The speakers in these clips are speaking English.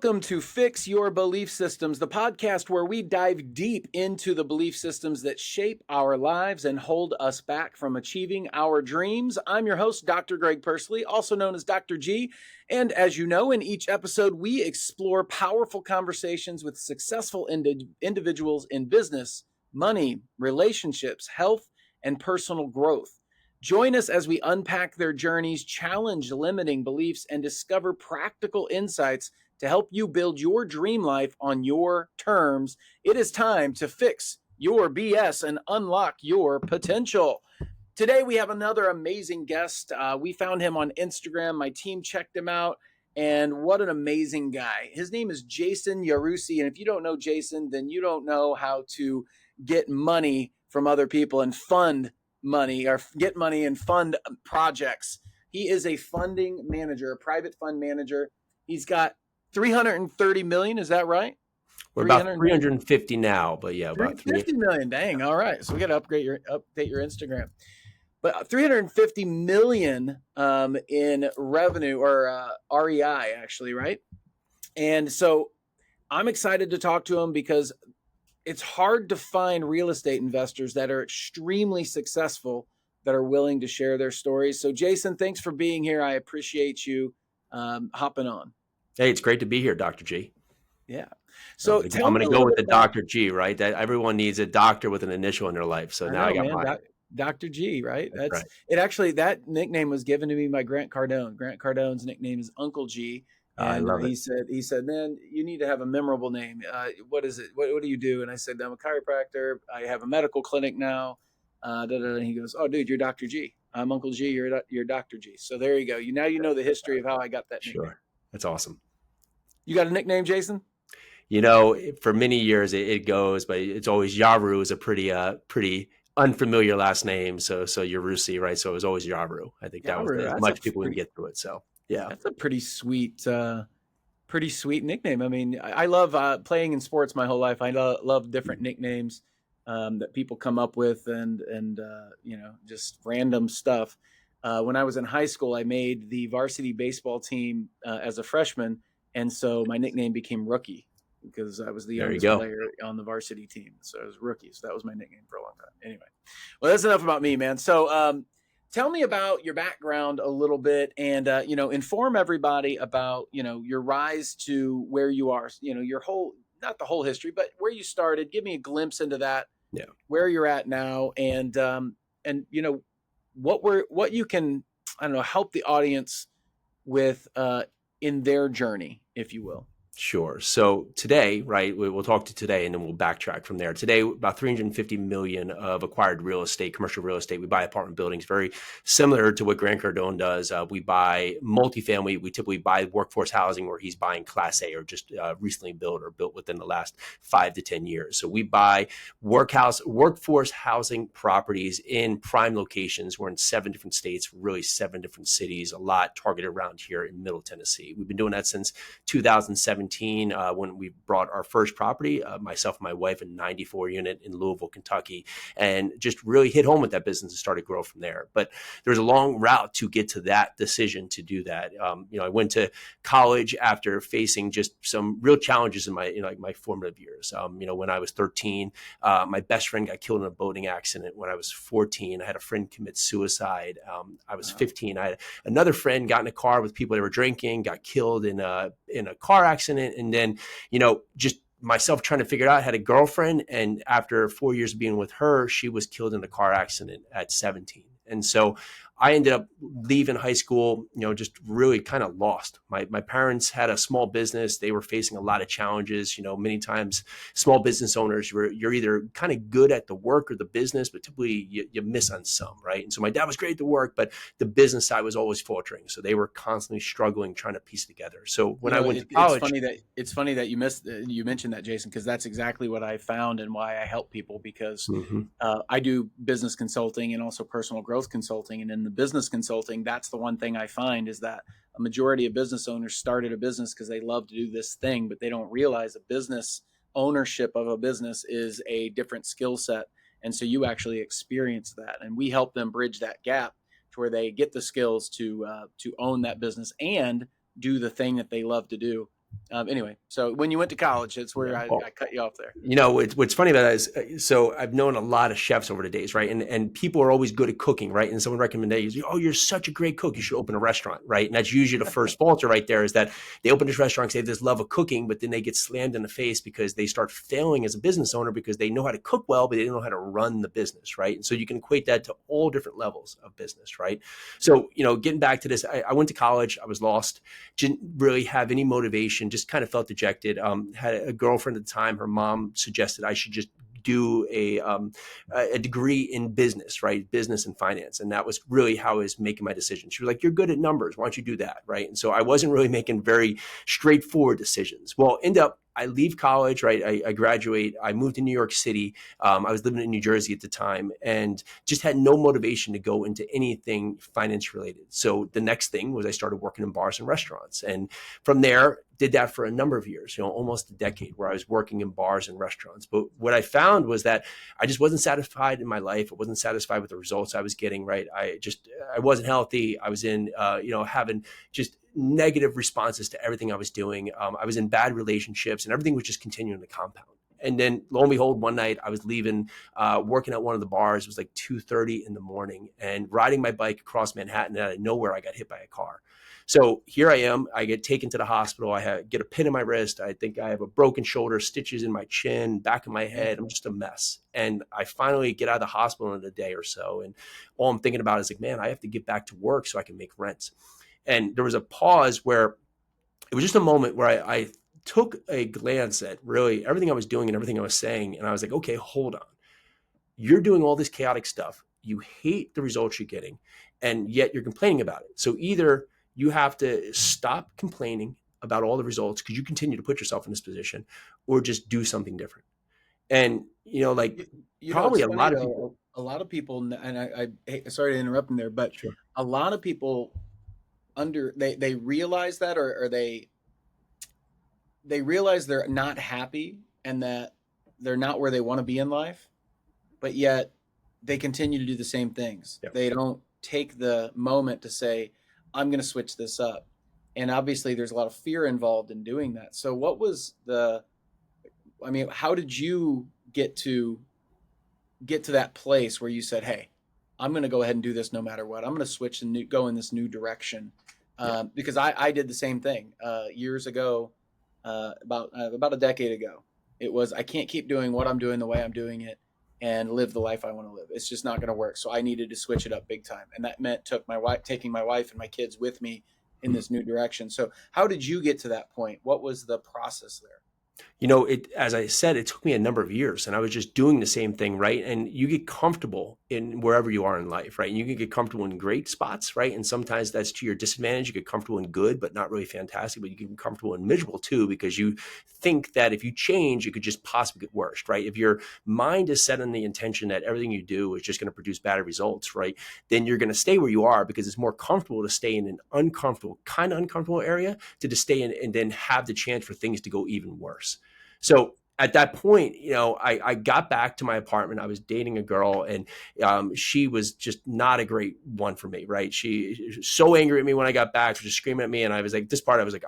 Welcome to Fix Your Belief Systems, the podcast where we dive deep into the belief systems that shape our lives and hold us back from achieving our dreams. I'm your host, Dr. Greg Pursley, also known as Dr. G. And as you know, in each episode, we explore powerful conversations with successful individuals in business, money, relationships, health, and personal growth. Join us as we unpack their journeys, challenge limiting beliefs, and discover practical insights to help you build your dream life on your terms. It is time to fix your BS and unlock your potential. Today, we have another amazing guest. We found him on Instagram. My team checked him out, and what an amazing guy. His name is Jason Yarusi, and if you don't know Jason, then you don't know how to get money from other people and fund money or get money and fund projects. He is a funding manager, a private fund manager. He's got 330 million. Is that right? We're about 350 now, but yeah, about 350 million. Dang. All right. So we got to update your Instagram. But 350 million in revenue or REI actually, right? And so I'm excited to talk to him because it's hard to find real estate investors that are extremely successful that are willing to share their stories. So Jason, thanks for being here. I appreciate you hopping on. Hey, it's great to be here, Dr. G. Yeah. So I'm going to go with the Dr. G, right? That everyone needs a doctor with an initial in their life. So now I got mine. Dr. G, right? That's right. It. Actually, that nickname was given to me by Grant Cardone. Grant Cardone's nickname is Uncle G. And I love he said, man, you need to have a memorable name. What is it? What do you do? And I said, I'm a chiropractor. I have a medical clinic now. And he goes, oh, dude, you're Dr. G. I'm Uncle G. You're Dr. G. So there you go. Now you know the history of how I got that nickname. Sure. That's awesome. You got a nickname, Jason? For many years it goes, but it's always Yaru is a pretty unfamiliar last name. So Yarusi, right? So it was always Yaru. I think that was as much people can get through it. So yeah, that's a pretty sweet nickname. I mean, I love playing in sports my whole life. I love different nicknames that people come up with and just random stuff. When I was in high school, I made the varsity baseball team as a freshman. And so my nickname became Rookie because I was the youngest player on the varsity team. So I was Rookie. So that was my nickname for a long time. Anyway, well, that's enough about me, man. So tell me about your background a little bit and, inform everybody about, your rise to where you are, your whole, not the whole history, but where you started. Give me a glimpse into that, where you're at now and what you can, help the audience with in their journey, if you will. Sure. So today, right, we'll talk to today and then we'll backtrack from there. Today, about 350 million of acquired real estate, commercial real estate. We buy apartment buildings, very similar to what Grant Cardone does. We buy multifamily. We typically buy workforce housing where he's buying Class A or just recently built or built within the last 5 to 10 years. So we buy workforce housing properties in prime locations. We're in 7 different states, really 7 different cities, a lot targeted around here in Middle Tennessee. We've been doing that since 2017. When we brought our first property, myself and my wife, a 94 unit in Louisville, Kentucky, and just really hit home with that business and started to grow from there. But there's a long route to get to that decision to do that. I went to college after facing just some real challenges in my formative years. When I was 13, my best friend got killed in a boating accident. When I was 14, I had a friend commit suicide. I was 15. I had another friend got in a car with people that were drinking, got killed in a car accident. And then, just myself trying to figure it out. I had a girlfriend, and after 4 years of being with her, she was killed in a car accident at 17. And so I ended up leaving high school, just really kind of lost. My parents had a small business. They were facing a lot of challenges. Many times small business owners, you're either kind of good at the work or the business, but typically you miss on some, right? And so my dad was great at the work, but the business side was always faltering. So they were constantly struggling, trying to piece together. So when I went to college, it's funny that you mentioned that, Jason, because that's exactly what I found and why I help people because I do business consulting and also personal growth consulting. And in the business consulting, that's the one thing I find is that a majority of business owners started a business because they love to do this thing, but they don't realize a business ownership of a business is a different skill set. And so you actually experience that. And we help them bridge that gap to where they get the skills to own that business and do the thing that they love to do Anyway, so when you went to college, that's where Yeah. I cut you off there. What's funny about that is, so I've known a lot of chefs over the days, right? And people are always good at cooking, right? And someone recommends, oh, you're such a great cook, you should open a restaurant, right? And that's usually the first falter right there, is that they open this restaurant because they have this love of cooking, but then they get slammed in the face because they start failing as a business owner because they know how to cook well, but they don't know how to run the business, right? And so you can equate that to all different levels of business, right? So, getting back to this, I went to college, I was lost, didn't really have any motivation, just kind of felt dejected. Had a girlfriend at the time. Her mom suggested I should just do a degree in business, right? Business and finance. And that was really how I was making my decision. She was like, you're good at numbers. Why don't you do that? Right. And so I wasn't really making very straightforward decisions. Well, end up, I leave college, right? I graduate. I moved to New York City. I was living in New Jersey at the time and just had no motivation to go into anything finance related. So the next thing was I started working in bars and restaurants. And from there, did that for a number of years, almost a decade, where I was working in bars and restaurants. But what I found was that I just wasn't satisfied in my life. I wasn't satisfied with the results I was getting, right? I wasn't healthy. I was in, having just negative responses to everything I was doing. I was in bad relationships and everything was just continuing to compound. And then lo and behold, one night I was leaving, working at one of the bars. It was like 2:30 in the morning, and riding my bike across Manhattan, and out of nowhere, I got hit by a car. So here I am. I get taken to the hospital. Get a pin in my wrist. I think I have a broken shoulder, stitches in my chin, back of my head. I'm just a mess. And I finally get out of the hospital in a day or so. And all I'm thinking about is like, man, I have to get back to work so I can make rent. And there was a pause where it was just a moment where I took a glance at really everything I was doing and everything I was saying. And I was like, okay, hold on. You're doing all this chaotic stuff. You hate the results you're getting, and yet you're complaining about it. So either you have to stop complaining about all the results because you continue to put yourself in this position, or just do something different. And, probably It's a funny lot of people. though. A lot of people, and sorry to interrupt them there, but Sure. a lot of people they realize that, or they realize they're not happy and that they're not where they want to be in life, but yet they continue to do the same things. Yeah. They don't take the moment to say, I'm going to switch this up. And obviously, there's a lot of fear involved in doing that. So, how did you get to that place where you said, "Hey, I'm going to go ahead and do this no matter what. I'm going to switch and go in this new direction." Yeah. Because I did the same thing years ago, about a decade ago. It was, I can't keep doing what I'm doing the way I'm doing it and live the life I want to live. It's just not going to work. So I needed to switch it up big time, and that meant taking my wife and my kids with me in Mhm. this new direction. So how did you get to that point? What was the process there? As I said, it took me a number of years, and I was just doing the same thing, right? And you get comfortable in wherever you are in life, right? And you can get comfortable in great spots, right? And sometimes that's to your disadvantage. You get comfortable in good, but not really fantastic, but you can get comfortable in miserable too, because you think that if you change, it could just possibly get worse, right? If your mind is set on the intention that everything you do is just going to produce bad results, right? Then you're going to stay where you are because it's more comfortable to stay in an kind of uncomfortable area to stay in and then have the chance for things to go even worse. So at that point, I got back to my apartment. I was dating a girl, and she was just not a great one for me, right? She was so angry at me when I got back, she was just screaming at me. And I was like,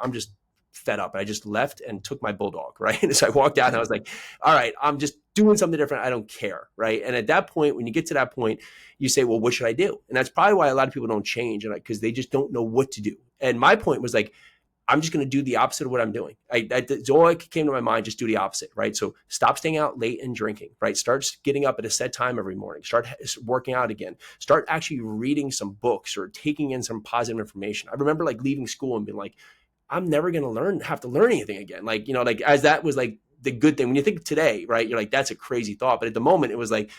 I'm just fed up. And I just left and took my bulldog, right? And so I walked out and I was like, all right, I'm just doing something different. I don't care, right? And at that point, when you get to that point, you say, well, what should I do? And that's probably why a lot of people don't change, because they just don't know what to do. And my point was like, I'm just going to do the opposite of what I'm doing. That's all that came to my mind. Just do the opposite, right? So stop staying out late and drinking, right? Start getting up at a set time every morning. Start working out again. Start actually reading some books or taking in some positive information. I remember leaving school and being like, I'm never going to have to learn anything again. As that was like the good thing. When you think today, right, you're like, that's a crazy thought. But at the moment, it was like,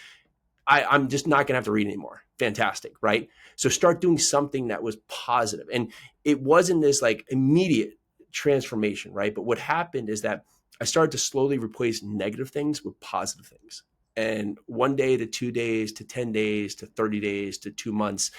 I'm just not going to have to read anymore. Fantastic, right? So start doing something that was positive. And it wasn't this immediate transformation, right? But what happened is that I started to slowly replace negative things with positive things. And 1 day to 2 days to 10 days to 30 days to 2 months,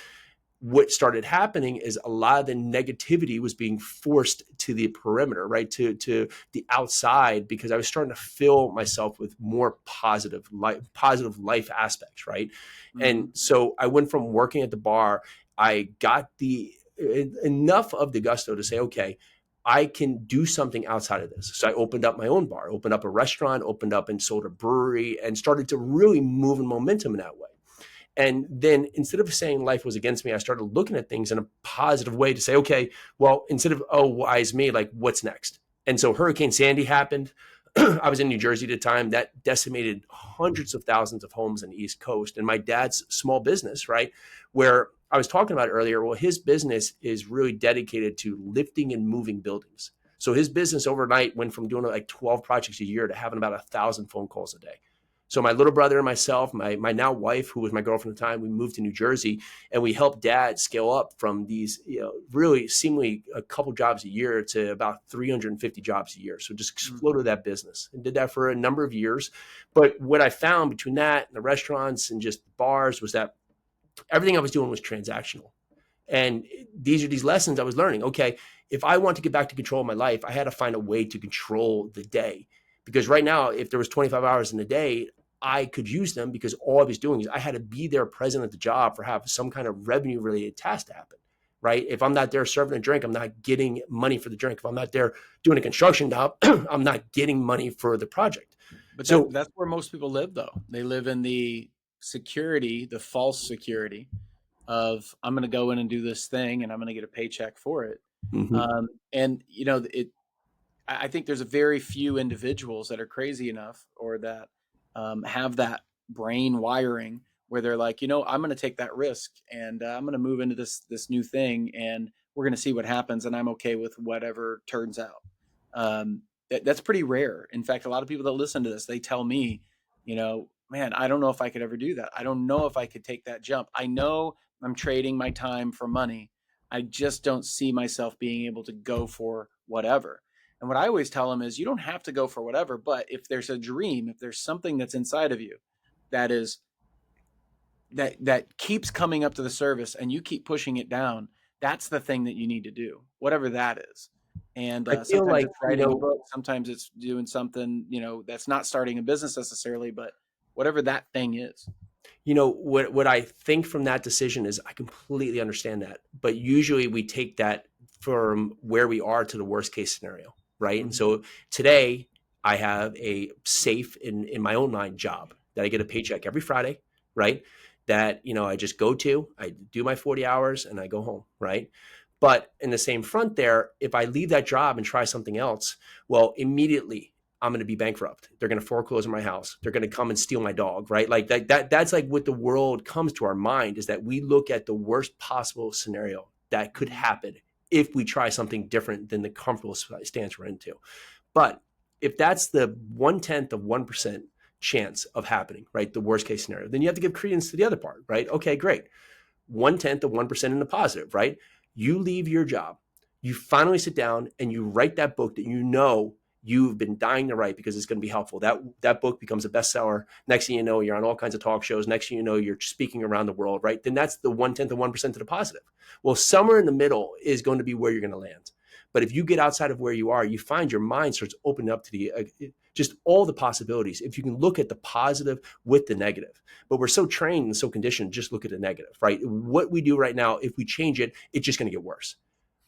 what started happening is a lot of the negativity was being forced to the perimeter, right? To the outside, because I was starting to fill myself with more positive life aspects, right? Mm-hmm. And so I went from working at the bar, I got enough of the gusto to say, okay, I can do something outside of this. So I opened up my own bar, opened up a restaurant, opened up and sold a brewery, and started to really move in momentum in that way. And then instead of saying life was against me, I started looking at things in a positive way to say, okay, well, instead of, oh, why is me, like, what's next? And so Hurricane Sandy happened. I was in New Jersey at the time. That decimated hundreds of thousands of homes on the East Coast. And my dad's small business, right, where I was talking about earlier, well, his business is really dedicated to lifting and moving buildings. So his business overnight went from doing like 12 projects a year to having about 1,000 phone calls a day. So my little brother and myself, my now wife, who was my girlfriend at the time, we moved to New Jersey, and we helped dad scale up from these, really seemingly a couple jobs a year to about 350 jobs a year. So just exploded that business and did that for a number of years. But what I found between that and the restaurants and just bars was that everything I was doing was transactional. And these are these lessons I was learning. Okay, if I want to get back to control of my life, I had to find a way to control the day. Because right now, if there was 25 hours in a day, I could use them because all I was doing is I had to be there present at the job for have some kind of revenue related task to happen. Right. If I'm not there serving a drink, I'm not getting money for the drink. If I'm not there doing a construction job, I'm not getting money for the project. But So that's where most people live, though. They live in the security, the false security of I'm going to go in and do this thing, and I'm going to get a paycheck for it. mhm. And I think there's a very few individuals that are crazy enough or that have that brain wiring where they're like, I'm going to take that risk and I'm going to move into this new thing and we're going to see what happens and I'm okay with whatever turns out. That's pretty rare. In fact, a lot of people that listen to this, they tell me, man, I don't know if I could ever do that. I don't know if I could take that jump. I know I'm trading my time for money. I just don't see myself being able to go for whatever. And what I always tell them is you don't have to go for whatever, but if there's a dream, if there's something that's inside of you that is that keeps coming up to the surface and you keep pushing it down, that's the thing that you need to do, whatever that is. And I feel sometimes like, it's writing a book, sometimes it's doing something, that's not starting a business necessarily, but whatever that thing is. what I think from that decision is I completely understand that. But usually we take that from where we are to the worst case scenario, right? And Mm-hmm. so today I have a safe in my own mind job that I get a paycheck every Friday, right? That, I just go to, I do my 40 hours and I go home, right? But in the same front there, if I leave that job and try something else, well, immediately I'm going to be bankrupt. They're going to foreclose on my house. They're going to come and steal my dog, right? Like that's like what the world comes to our mind is that we look at the worst possible scenario that could Mm-hmm. happen if we try something different than the comfortable stance we're into. But if that's the 1/10 of 1% chance of happening, right? The worst case scenario, then you have to give credence to the other part, right? Okay, great. 1/10 of 1% in the positive, right? You leave your job, you finally sit down and you write that book that you've been dying to write because it's going to be helpful. That book becomes a bestseller. Next thing you know, you're on all kinds of talk shows. Next thing you know, you're speaking around the world, right? Then that's the 1/10 of 1% to the positive. Well, somewhere in the middle is going to be where you're going to land. But if you get outside of where you are, you find your mind starts opening up to the just all the possibilities. If you can look at the positive with the negative, but we're so trained and so conditioned, just look at the negative, right? What we do right now, if we change it, it's just going to get worse.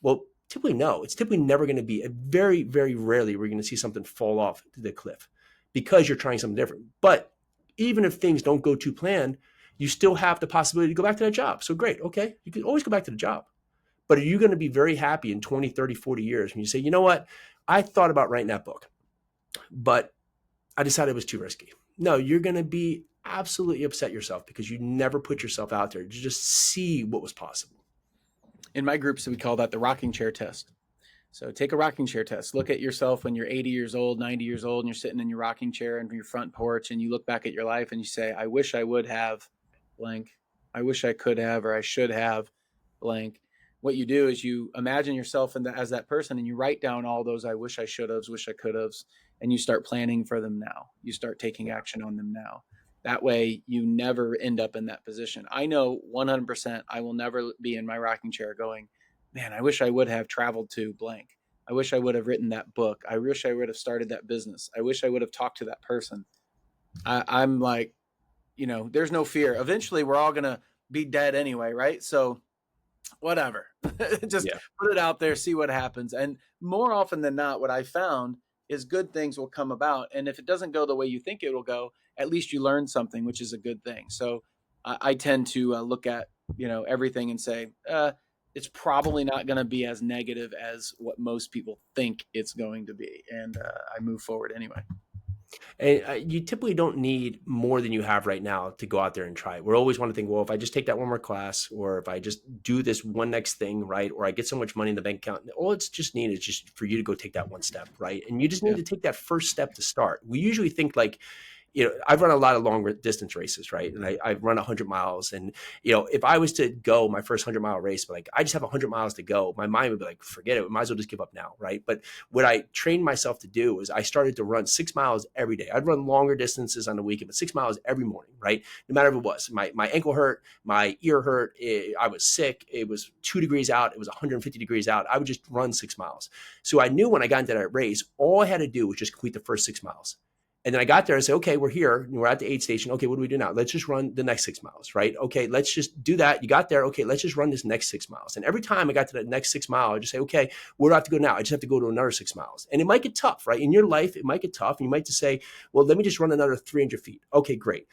Well, typically, no. It's typically never going to be. Very, very rarely we're going to see something fall off the cliff because you're trying something different. But even if things don't go to plan, you still have the possibility to go back to that job. So great. Okay. You can always go back to the job. But are you going to be very happy in 20, 30, 40 years when you say, you know what? I thought about writing that book, but I decided it was too risky. No, you're going to be absolutely upset yourself because you never put yourself out there to just see what was possible. In my groups, we call that the rocking chair test. So take a rocking chair test. Look at yourself when you're 80 years old, 90 years old, and you're sitting in your rocking chair in your front porch, and you look back at your life and you say, I wish I would have blank. I wish I could have, or I should have blank. What you do is you imagine yourself as that person and you write down all those I wish I should have, wish I could have, and you start planning for them now. You start taking action on them now. That way, you never end up in that position. I know 100% I will never be in my rocking chair going, man, I wish I would have traveled to blank. I wish I would have written that book. I wish I would have started that business. I wish I would have talked to that person. I'm like, there's no fear. Eventually, we're all going to be dead anyway, right? So whatever. Just Yeah. put it out there, see what happens. And more often than not, what I found is good things will come about. And if it doesn't go the way you think it will go, at least you learn something, which is a good thing. So I tend to look at, everything and say, it's probably not going to be as negative as what most people think it's going to be. And I move forward anyway. And you typically don't need more than you have right now to go out there and try it. We always want to think, well, if I just take that one more class, or if I just do this one next thing, right? Or I get so much money in the bank account, all it's just needed is just for you to go take that one step, right? And you just need Yeah. to take that first step to start. We usually think like, I've run a lot of long distance races, right? And I've run 100 miles. And, if I was to go my first 100-mile race, but like I just have 100 miles to go, my mind would be like, forget it. We might as well just give up now, right? But what I trained myself to do is I started to run 6 miles every day. I'd run longer distances on the weekend, but 6 miles every morning, right? No matter what it was. My ankle hurt, my ear hurt, I was sick. It was 2 degrees out. It was 150 degrees out. I would just run 6 miles. So I knew when I got into that race, all I had to do was just complete the first 6 miles. And then I got there and said, okay, we're here. We're at the aid station. Okay, what do we do now? Let's just run the next 6 miles, right? Okay, let's just do that. You got there. Okay, let's just run this next 6 miles. And every time I got to that next 6 mile, I just say, okay, where do I have to go now? I just have to go to another 6 miles. And it might get tough, right? In your life, it might get tough. And you might just say, well, let me just run another 300 feet. Okay, great.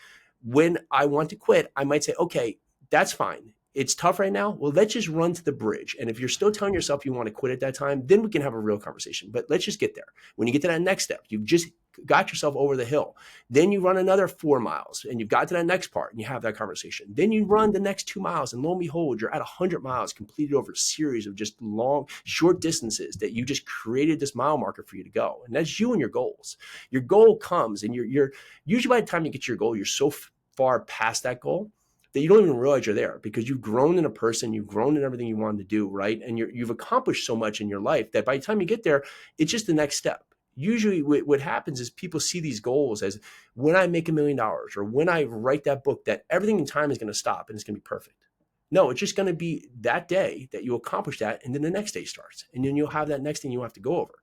When I want to quit, I might say, okay, that's fine. It's tough right now. Well, let's just run to the bridge. And if you're still telling yourself you want to quit at that time, then we can have a real conversation. But let's just get there. When you get to that next step, you've just got yourself over the hill. Then you run another 4 miles and you've got to that next part and you have that conversation. Then you run the next 2 miles and lo and behold, you're at 100 miles completed over a series of just long, short distances that you just created this mile marker for you to go. And that's you and your goals. Your goal comes and you're usually by the time you get to your goal, you're so far past that goal that you don't even realize you're there because you've grown in a person, you've grown in everything you wanted to do, right? And you've accomplished so much in your life that by the time you get there, it's just the next step. Usually what happens is people see these goals as when I make $1 million or when I write that book, that everything in time is going to stop and it's going to be perfect. No, it's just going to be that day that you accomplish that. And then the next day starts. And then you'll have that next thing you have to go over.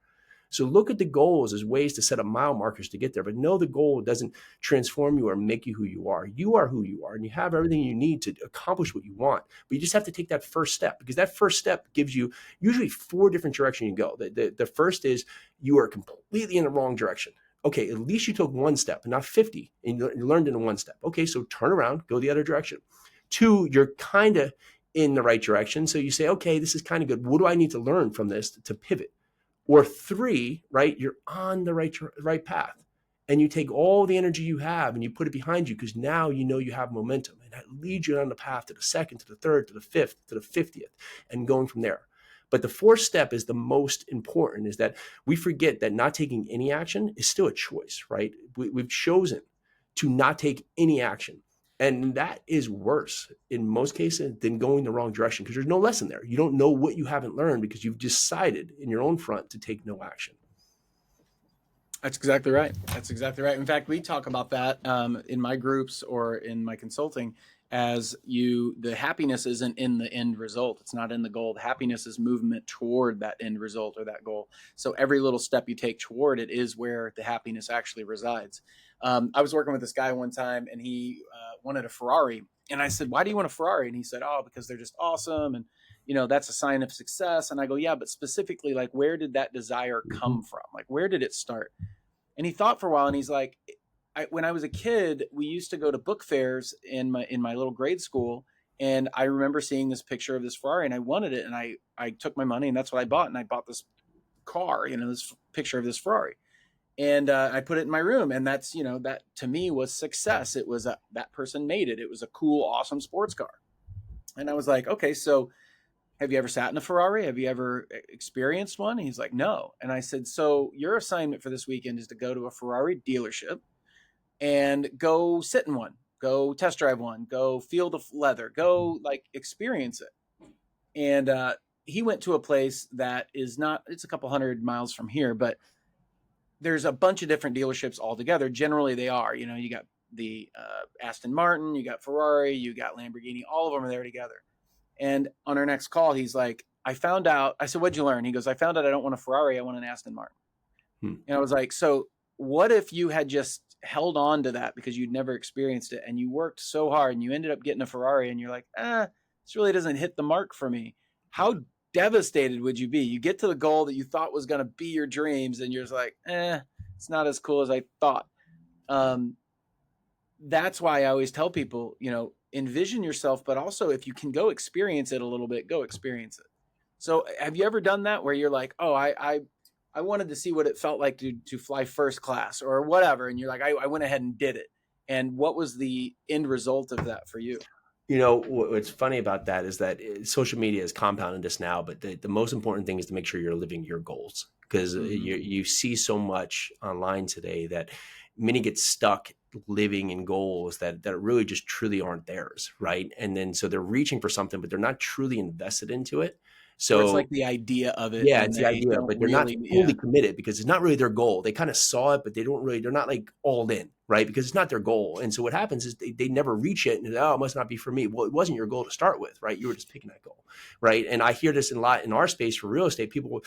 So look at the goals as ways to set up mile markers to get there, but know the goal doesn't transform you or make you who you are. You are who you are, and you have everything you need to accomplish what you want. But you just have to take that first step because that first step gives you usually 4 different directions you go. The first is you are completely in the wrong direction. Okay, at least you took one step and not 50, and you learned in one step. Okay, so turn around, go the other direction. 2, you're kind of in the right direction. So you say, okay, this is kind of good. What do I need to learn from this to pivot? Or 3, right? You're on the right path. And you take all the energy you have and you put it behind you because now you know you have momentum. And that leads you on the path to the second, to the third, to the fifth, to the 50th, and going from there. But the 4th step is the most important, is that we forget that not taking any action is still a choice, right? We've chosen to not take any action. And that is worse in most cases than going the wrong direction because there's no lesson there. You don't know what you haven't learned because you've decided in your own front to take no action. That's exactly right. That's exactly right. In fact, we talk about that in my groups or in my consulting as the happiness isn't in the end result. It's not in the goal. The happiness is movement toward that end result or that goal. So every little step you take toward it is where the happiness actually resides. I was working with this guy one time and he wanted a Ferrari. And I said, why do you want a Ferrari? And he said, oh, because they're just awesome. And that's a sign of success. And I go, yeah, but specifically, like, where did that desire come from? Like, where did it start? And he thought for a while and he's like, when I was a kid, we used to go to book fairs in my little grade school. And I remember seeing this picture of this Ferrari and I wanted it. And I took my money and that's what I bought. And I bought this car, this picture of this Ferrari. And I put it in my room. And that's, that to me was success. It was that person made it. It was a cool, awesome sports car. And I was like, okay, so have you ever sat in a Ferrari? Have you ever experienced one? And he's like, no. And I said, so your assignment for this weekend is to go to a Ferrari dealership and go sit in one, go test drive one, go feel the leather, go like experience it. And he went to a place that is not, it's a couple 100 miles from here, but there's a bunch of different dealerships all together. Generally they are, you got the Aston Martin, you got Ferrari, you got Lamborghini, all of them are there together. And on our next call, he's like, I found out, I said, what'd you learn? He goes, I found out I don't want a Ferrari. I want an Aston Martin. And I was like, so what if you had just held on to that because you'd never experienced it and you worked so hard and you ended up getting a Ferrari and you're like, this really doesn't hit the mark for me. How devastated would you be? You get to the goal that you thought was going to be your dreams, and you're just like, it's not as cool as I thought. That's why I always tell people, envision yourself, but also if you can go experience it a little bit, go experience it. So have you ever done that where you're like, oh, I wanted to see what it felt like to fly first class or whatever. And you're like, I went ahead and did it. And what was the end result of that for you? What's funny about that is that social media has compounded this now, but the most important thing is to make sure you're living your goals, because you see so much online today that many get stuck living in goals that really just truly aren't theirs, right? And then so they're reaching for something, but they're not truly invested into it. Where it's So like the idea of it yeah, and it's the they idea, don't but they're not really, fully committed because it's not really their goal. They kind of saw it, but they're not like all in, right? Because it's not their goal. And so what happens is they never reach it, and it must not be for me. Well, it wasn't your goal to start with, right? You were just picking that goal, right? And I hear this a lot in our space for real estate. People will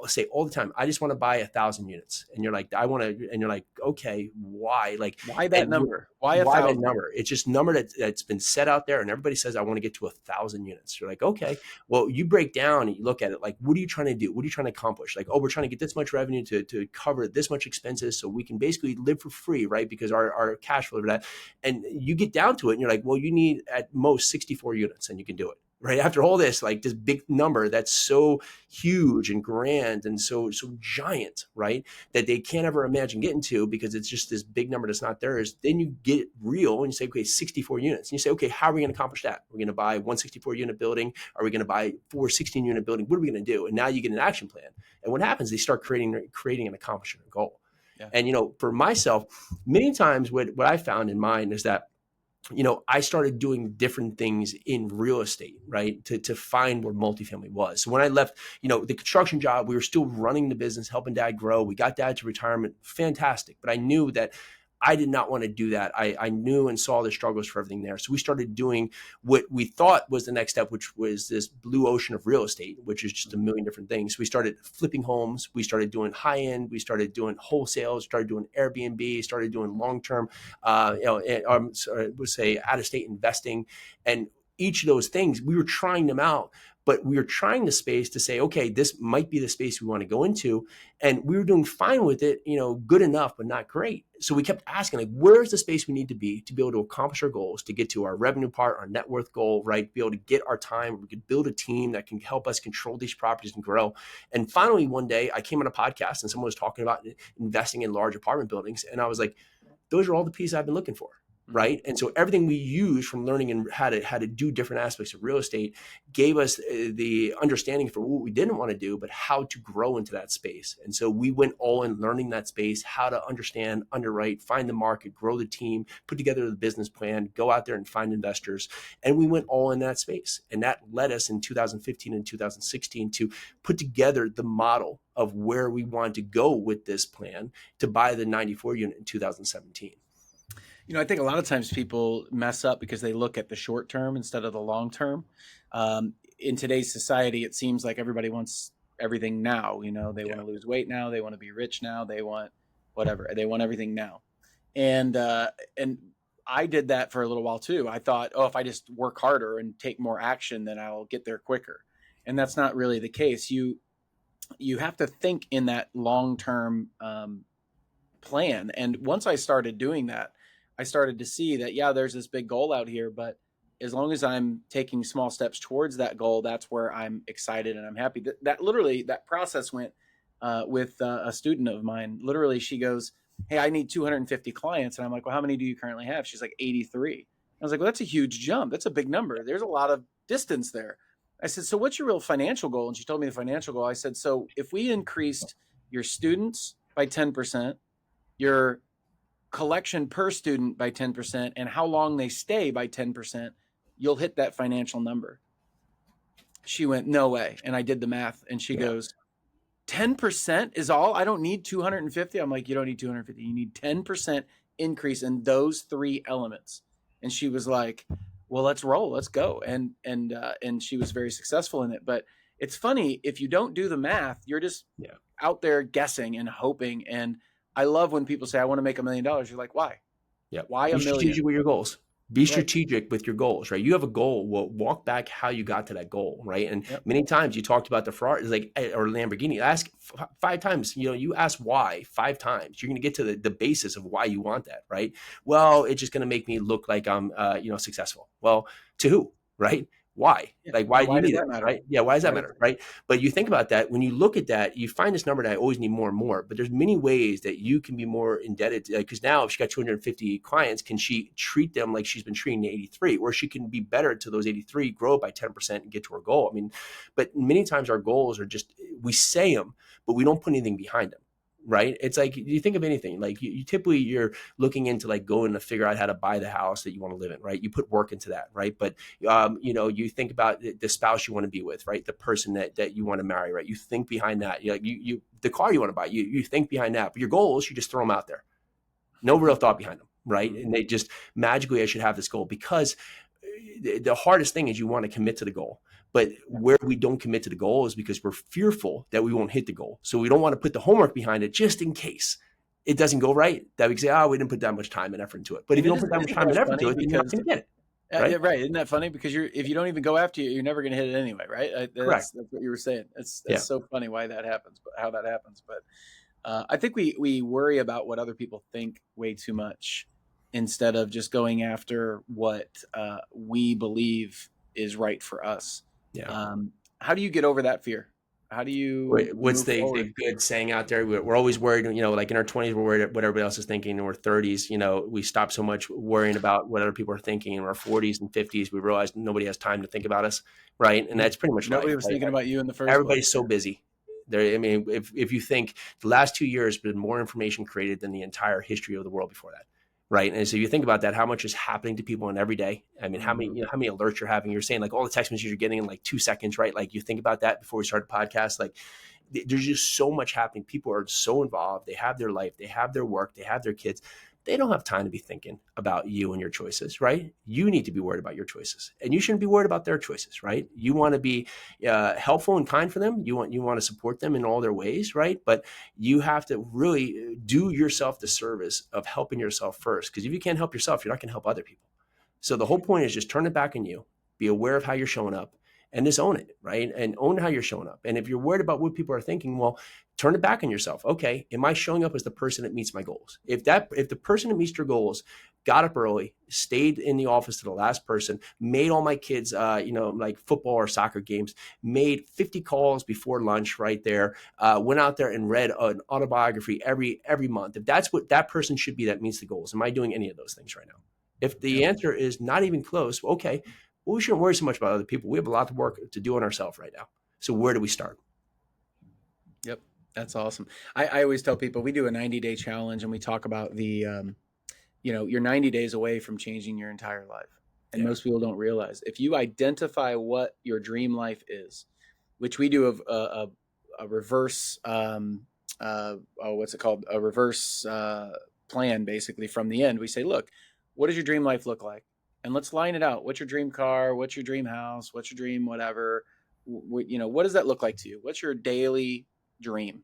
say all the time, I just want to buy 1,000 units. And you're like, and you're like, okay, why? Like, why that number? Why a why that thousand? number? It's just a number that's been set out there, and everybody says, I want to get to 1,000 units. You're like, okay, well, you break down and you look at it like, what are you trying to do? What are you trying to accomplish? Like, oh, we're trying to get this much revenue to cover this much expenses so we can basically live for free, right? Because our cash flow for that. And you get down to it and you're like, well, you need at most 64 units and you can do it. Right after all this, like this big number that's so huge and grand and so giant, right, that they can't ever imagine getting to because it's just this big number that's not theirs. Then you get real and you say, okay, 64 units. And you say, okay, how are we going to accomplish that? We're going to buy 164 unit building. Are we going to buy 416 unit building? What are we going to do? And now you get an action plan. And what happens? They start creating and accomplishing a goal. Yeah. And for myself, many times what I found in mine is that I started doing different things in real estate, right? To find where multifamily was. So when I left, the construction job, we were still running the business, helping dad grow. We got dad to retirement. Fantastic. But I knew that I did not want to do that. I knew and saw the struggles for everything there. So we started doing what we thought was the next step, which was this blue ocean of real estate, which is just a million different things. We started flipping homes. We started doing high end. We started doing wholesale. Started doing Airbnb. Started doing long term, say out of state investing, and each of those things we were trying them out. But we were trying the space to say, okay, this might be the space we want to go into. And we were doing fine with it, good enough, but not great. So we kept asking, like, where's the space we need to be able to accomplish our goals, to get to our revenue part, our net worth goal, right? Be able to get our time. We could build a team that can help us control these properties and grow. And finally, one day I came on a podcast and someone was talking about investing in large apartment buildings. And I was like, those are all the pieces I've been looking for. Right. And so everything we use from learning and how to do different aspects of real estate gave us the understanding for what we didn't want to do, but how to grow into that space. And so we went all in learning that space, how to understand, underwrite, find the market, grow the team, put together the business plan, go out there and find investors. And we went all in that space. And that led us in 2015 and 2016 to put together the model of where we wanted to go with this plan to buy the 94 unit in 2017. I think a lot of times people mess up because they look at the short term instead of the long term. In today's society, it seems like everybody wants everything now. They want to lose weight now. They want to be rich now. They want whatever. They want everything now. And I did that for a little while too. I thought, if I just work harder and take more action, then I'll get there quicker. And that's not really the case. You have to think in that long term plan. And once I started doing that, I started to see that, there's this big goal out here, but as long as I'm taking small steps towards that goal, that's where I'm excited and I'm happy. That literally, that process went with a student of mine. Literally, she goes, hey, I need 250 clients. And I'm like, well, how many do you currently have? She's like, 83. I was like, well, that's a huge jump. That's a big number. There's a lot of distance there. I said, so what's your real financial goal? And she told me the financial goal. I said, so if we increased your students by 10%, your collection per student by 10%, and how long they stay by 10%, you'll hit that financial number. She went, no way. And I did the math and she goes, 10% is all? I don't need 250. I'm like, you don't need 250. You need 10% increase in those three elements. And she was like, well, let's roll. Let's go. And she was very successful in it. But it's funny, if you don't do the math, you're just out there guessing and hoping. And I love when people say, I want to make $1 million. You're like, why? Yeah. Why $1 million? Strategic with your goals. Be Right. strategic with your goals, right? You have a goal. Well, walk back how you got to that goal, right? And Yep. many times you talked about the Ferrari, like or Lamborghini. Ask five times. You ask why 5 times. You're going to get to the basis of why you want that, right? Well, it's just going to make me look like I'm, successful. Well, to who, right? Why? Yeah. Like, why do you Why does need it, that matter? right? Yeah, why does that Why does matter, right? But you think about that when you look at that, you find this number that I always need more and more. But there's many ways that you can be more indebted to, because now if she got 250 clients, can she treat them like she's been treating the 83, or she can be better to those 83, grow it by 10% and get to her goal? I mean, but many times our goals are just, we say them, but we don't put anything behind them. Right. It's like, you think of anything, like you typically you're looking into like going to figure out how to buy the house that you want to live in. Right. You put work into that. Right. But you think about the spouse you want to be with, right? The person that you want to marry, right? You think behind that. You the car you want to buy, you think behind that. But your goals, you just throw them out there. No real thought behind them, right? And they just magically, I should have this goal, because the hardest thing is you want to commit to the goal. But Yeah. where we don't commit to the goal is because we're fearful that we won't hit the goal. So we don't want to put the homework behind it just in case it doesn't go right. That we can say, oh, we didn't put that much time and effort into it. But if And you it don't is, put that much isn't time that and effort to funny? it, then you're not Because going to get it, yeah, right? right. Isn't that funny? Because if you don't even go after it, you're never going to hit it anyway, right? Correct. That's what you were saying. That's Yeah. so funny why that happens, but how that happens. But I think we worry about what other people think way too much instead of just going after what we believe is right for us. Yeah. Um, how do you get over that fear? How do you What's move the forward? good saying out there? We're always worried, like in our 20s, we're worried what everybody else is thinking. In our 30s, we stop so much worrying about what other people are thinking. In our 40s and 50s, we realize nobody has time to think about us, right? And Yeah. that's pretty much life, Nobody was right? thinking about you in the first place. Everybody's so busy. There, I mean, if you think the last 2 years has been more information created than the entire history of the world before that, right? And so you think about that, how much is happening to people in every day? I mean, Hmm. how many alerts you're having? You're saying like all the text messages you're getting in like 2 seconds, right? Like you think about that before we start the podcast, like there's just so much happening. People are so involved. They have their life, they have their work, they have their kids. They don't have time to be thinking about you and your choices, right? You need to be worried about your choices, and you shouldn't be worried about their choices, right? You want to be helpful and kind for them. You want to support them in all their ways, right? But you have to really do yourself the service of helping yourself first, because if you can't help yourself, you're not going to help other people. So the whole point is just turn it back on you. Be aware of how you're showing up and just own it, right? And own how you're showing up. And if you're worried about what people are thinking, well, turn it back on yourself. Okay, am I showing up as the person that meets my goals? If the person that meets your goals got up early, stayed in the office to the last person, made all my kids, like football or soccer games, made 50 calls before lunch right there, went out there and read an autobiography every month. If that's what that person should be that meets the goals, am I doing any of those things right now? If the Yep. answer is not even close, okay, well, we shouldn't worry so much about other people. We have a lot of work to do on ourselves right now. So where do we start? Yep. That's awesome. I always tell people we do a 90-day challenge and we talk about you're 90 days away from changing your entire life. And Yeah. most people don't realize if you identify what your dream life is, which we do a reverse, what's it called? A reverse plan, basically from the end. We say, look, what does your dream life look like? And let's line it out. What's your dream car? What's your dream house? What's your dream whatever? What does that look like to you? What's your daily dream?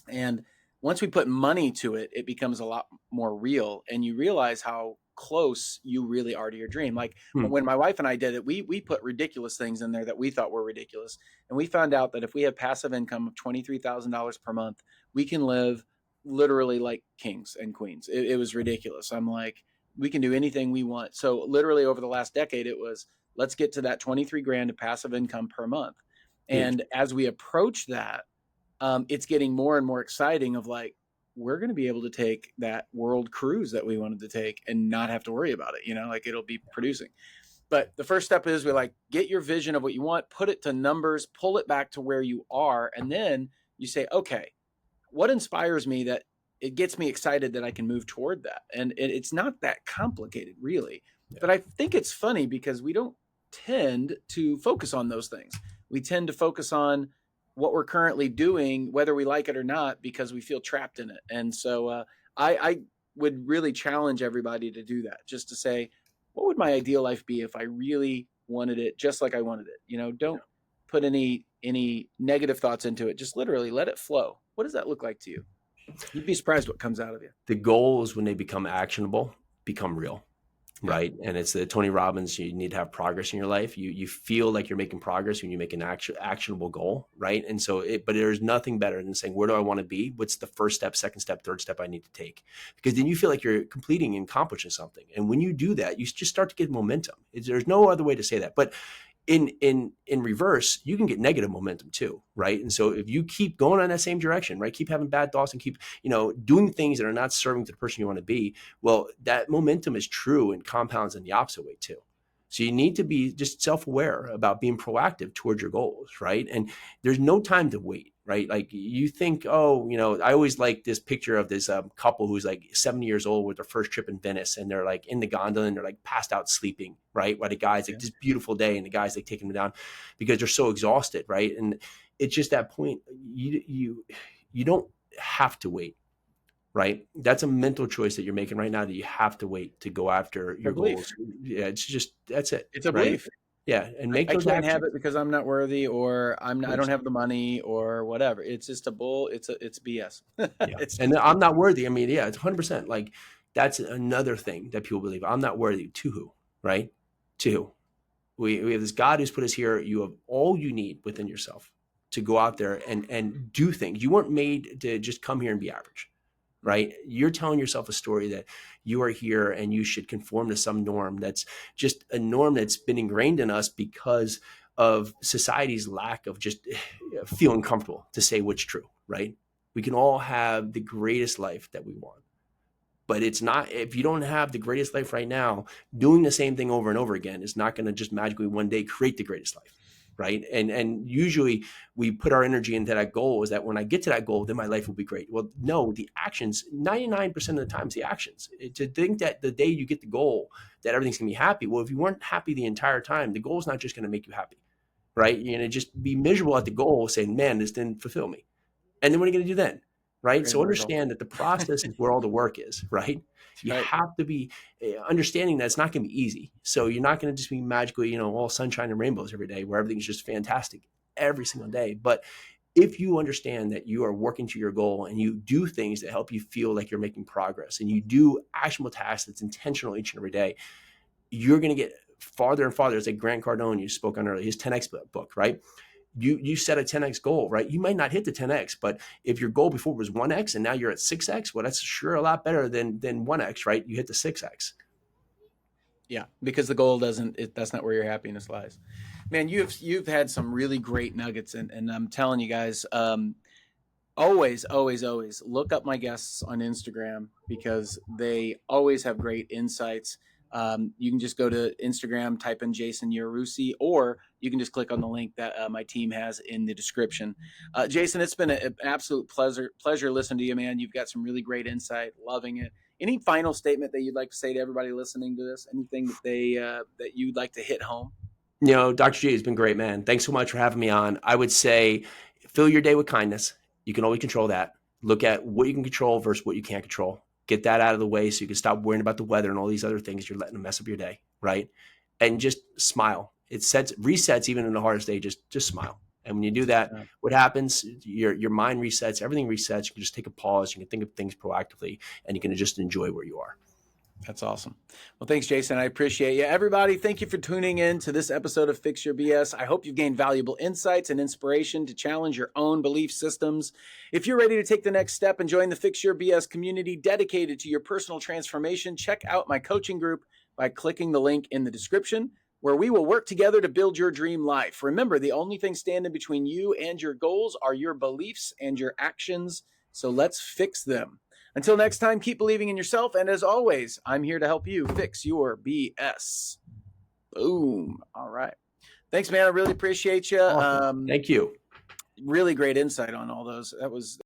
And once we put money to it, it becomes a lot more real. And you realize how close you really are to your dream. Like Hmm. when my wife and I did it, we put ridiculous things in there that we thought were ridiculous. And we found out that if we have passive income of $23,000 per month, we can live literally like kings and queens. It was ridiculous. I'm like, we can do anything we want. So literally over the last decade, it was let's get to that 23 grand of passive income per month. Huge. And as we approach that, it's getting more and more exciting of like, we're going to be able to take that world cruise that we wanted to take and not have to worry about it, like it'll be producing. But the first step is we like get your vision of what you want, put it to numbers, pull it back to where you are. And then you say, okay, what inspires me that it gets me excited that I can move toward that. And it's not that complicated really, Yeah. but I think it's funny because we don't tend to focus on those things. We tend to focus on what we're currently doing, whether we like it or not, because we feel trapped in it. And so I would really challenge everybody to do that, just to say, what would my ideal life be if I really wanted it just like I wanted it? Yeah. Don't put any negative thoughts into it. Just literally let it flow. What does that look like to you? You'd be surprised what comes out of you. The goals, when they become actionable, become real. Yeah. right? And it's the Tony Robbins, you need to have progress in your life. You feel like you're making progress when you make an actionable goal, right? And so but there's nothing better than saying, where do I want to be? What's the first step, second step, third step I need to take? Because then you feel like you're completing and accomplishing something. And when you do that, you just start to get momentum. There's no other way to say that. But in reverse, you can get negative momentum too, right? And so if you keep going on that same direction, right, keep having bad thoughts and keep, doing things that are not serving to the person you want to be, well, that momentum is true and compounds in the opposite way too. So you need to be just self-aware about being proactive towards your goals, right? And there's no time to wait, right? Like you think, oh, I always like this picture of this couple who's like 70 years old with their first trip in Venice, and they're like in the gondola and they're like passed out sleeping, right? While the guy's like Yeah. this beautiful day, and the guy's like taking them down because they're so exhausted, right? And it's just that point. You don't have to wait, right? That's a mental choice that you're making right now, that you have to wait to go after A your belief. goals. Yeah, that's it, It's a right? belief. Yeah, and make I those can't have actions. it because I'm not worthy, or I don't 100%. have the money, or whatever. It's just a bull. It's BS. Yeah, It's and just I'm BS. not worthy. I mean, yeah, it's 100%. Like that's another thing that people believe. I'm not worthy. To who, right? To who? We have this God who's put us here. You have all you need within yourself to go out there and do things. You weren't made to just come here and be average, right? You're telling yourself a story that you are here and you should conform to some norm that's just a norm that's been ingrained in us because of society's lack of just feeling comfortable to say what's true, right? We can all have the greatest life that we want. But it's not, if you don't have the greatest life right now, doing the same thing over and over again is not going to just magically one day create the greatest life, right? And usually we put our energy into that goal, is that when I get to that goal, then my life will be great. Well, no, the actions, 99% of the time, it's the actions. To think that the day you get the goal, that everything's going to be happy. Well, if you weren't happy the entire time, the goal is not just going to make you happy, right? You're going to just be miserable at the goal, saying, man, this didn't fulfill me. And then what are you going to do then? Right. Great So immortal. understand that the process is where all the work is, right? That's You right. have to be understanding that it's not going to be easy. So you're not going to just be magically, all sunshine and rainbows every day where everything's just fantastic every single day. But if you understand that you are working to your goal and you do things that help you feel like you're making progress, and you do actionable tasks that's intentional each and every day, you're going to get farther and farther. It's like Grant Cardone, you spoke on earlier, his 10X book, right? You set a 10X goal, right? You might not hit the 10X, but if your goal before was 1X and now you're at 6X, well, that's sure a lot better than 1X, right? You hit the 6X. Yeah, because the goal doesn't. That's not where your happiness lies. Man, you've had some really great nuggets, and I'm telling you guys, always, always, always look up my guests on Instagram, because they always have great insights. You can just go to Instagram, type in Jason Yarusi, or you can just click on the link that my team has in the description. Jason, it's been an absolute pleasure listening to you, man. You've got some really great insight. Loving it. Any final statement that you'd like to say to everybody listening to this? Anything that that you'd like to hit home? Dr. G, has been great, man. Thanks so much for having me on. I would say fill your day with kindness. You can always control that. Look at what you can control versus what you can't control. Get that out of the way so you can stop worrying about the weather and all these other things you're letting them mess up your day, right? And just smile. It resets even in the hardest day. Just smile. And when you do that, what happens? Your mind resets, everything resets. You can just take a pause. You can think of things proactively, and you can just enjoy where you are. That's awesome. Well, thanks, Jason. I appreciate you. Everybody, thank you for tuning in to this episode of Fix Your BS. I hope you've gained valuable insights and inspiration to challenge your own belief systems. If you're ready to take the next step and join the Fix Your BS community dedicated to your personal transformation, check out my coaching group by clicking the link in the description, where we will work together to build your dream life. Remember, the only thing standing between you and your goals are your beliefs and your actions. So let's fix them. Until next time, keep believing in yourself. And as always, I'm here to help you fix your BS. Boom. All right. Thanks, man. I really appreciate you. Awesome. Thank you. Really great insight on all those. That was